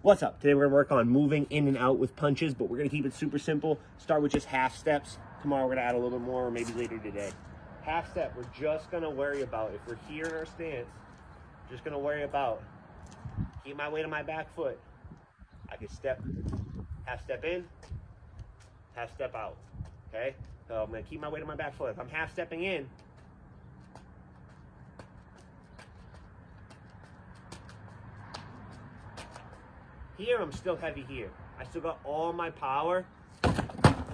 What's up? Today we're gonna work on moving in and out with punches, but we're gonna keep it super simple. Start with just half steps. Tomorrow we're gonna add a little bit more, or maybe later today. Half step, we're just gonna worry about, if we're here in our stance, just gonna worry about, keep my weight on my back foot. I can step, half step in, half step out, okay? So I'm gonna keep my weight on my back foot. If I'm half stepping in, here I'm still heavy here. I still got all my power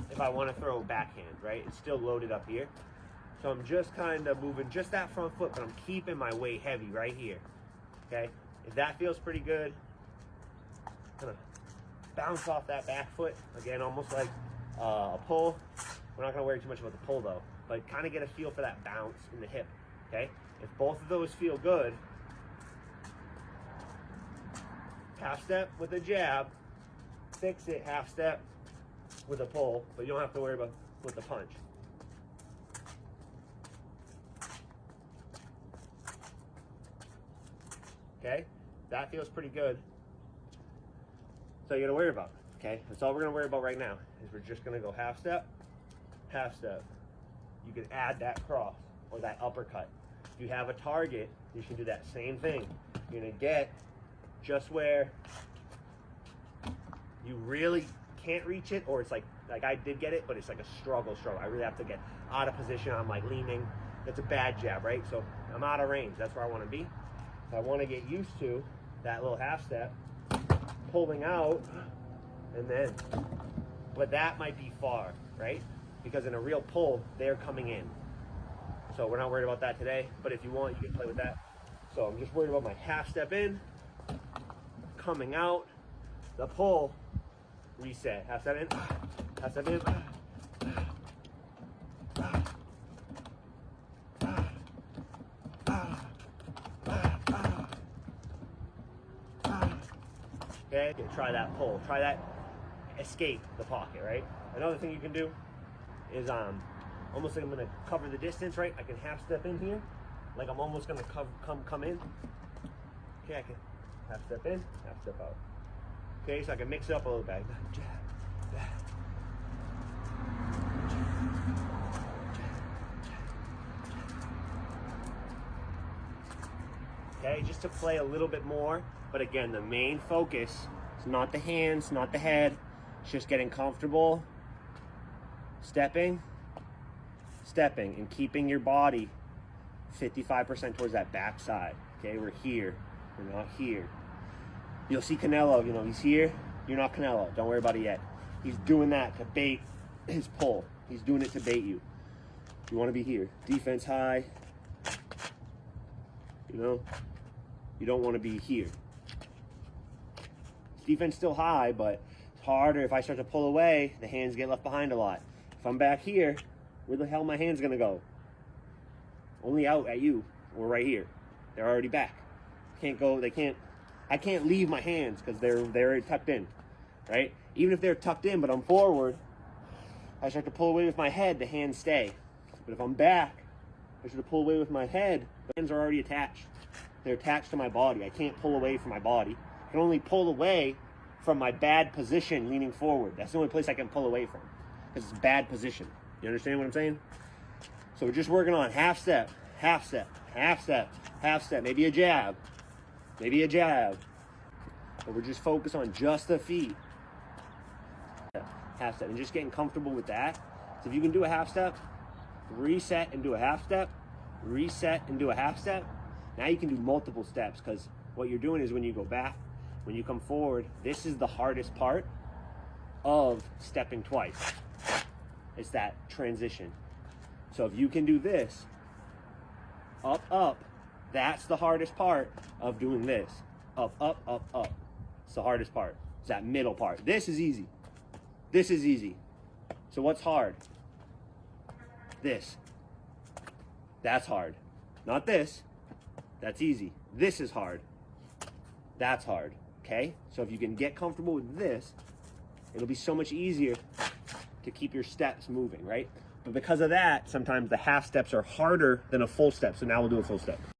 if I want to throw a backhand, right? It's still loaded up here. So I'm just kind of moving just that front foot, but I'm keeping my weight heavy right here, okay? If that feels pretty good, I'm gonna bounce off that back foot. Again, almost like a pull. We're not gonna worry too much about the pull though, but kind of get a feel for that bounce in the hip, okay? If both of those feel good, half step with a jab, fix it, half step with a pull, but you don't have to worry about with the punch. Okay, that feels pretty good. So you're gonna worry about, okay? That's all we're gonna worry about right now, is we're just gonna go half step, half step. You can add that cross or that uppercut. If you have a target, you can do that same thing. You're gonna get just where you really can't reach it, or it's like I did get it, but it's like a struggle. I really have to get out of position. I'm like leaning. That's a bad jab, right? So I'm out of range. That's where I want to be. So I want to get used to that little half step, pulling out, and then, but that might be far, right? Because in a real pull, they're coming in. So we're not worried about that today, but if you want, you can play with that. So I'm just worried about my half step in, coming out, the pull, reset, half step in, half step in, okay, try that pull, try that escape the pocket, right? Another thing you can do is almost like I'm gonna cover the distance, right? I can half step in here, like I'm almost gonna come in. Okay, I can half step in, half step out. Okay, so I can mix it up a little bit. Okay, just to play a little bit more. But again, the main focus is not the hands, not the head. It's just getting comfortable, stepping, and keeping your body 55% towards that back side. Okay, we're here, we're not here. You'll see Canelo, you know, he's here. You're not Canelo. Don't worry about it yet. He's doing that to bait his pull. He's doing it to bait you. You want to be here. Defense high. You know, you don't want to be here. Defense still high, but it's harder. If I start to pull away, the hands get left behind a lot. If I'm back here, where the hell are my hands going to go? Only out at you or right here. They're already back. Can't go, I can't leave my hands because they're already tucked in, right? Even if they're tucked in, but I'm forward, I start to pull away with my head, the hands stay. But if I'm back, I start to pull away with my head, the hands are already attached. They're attached to my body. I can't pull away from my body. I can only pull away from my bad position leaning forward. That's the only place I can pull away from, because it's bad position. You understand what I'm saying? So we're just working on half step, half step, half step, half step, maybe a jab. Maybe a jab, but we're just focused on just the feet. Half step, and just getting comfortable with that. So if you can do a half step, reset and do a half step, reset and do a half step. Now you can do multiple steps, because what you're doing is when you go back, when you come forward, this is the hardest part of stepping twice. It's that transition. So if you can do this, up, up, that's the hardest part of doing this. Up, up, up, up. It's the hardest part. It's that middle part. This is easy. This is easy. So what's hard? This. That's hard. Not this. That's easy. This is hard. That's hard. Okay? So if you can get comfortable with this, it'll be so much easier to keep your steps moving, right? But because of that, sometimes the half steps are harder than a full step. So now we'll do a full step.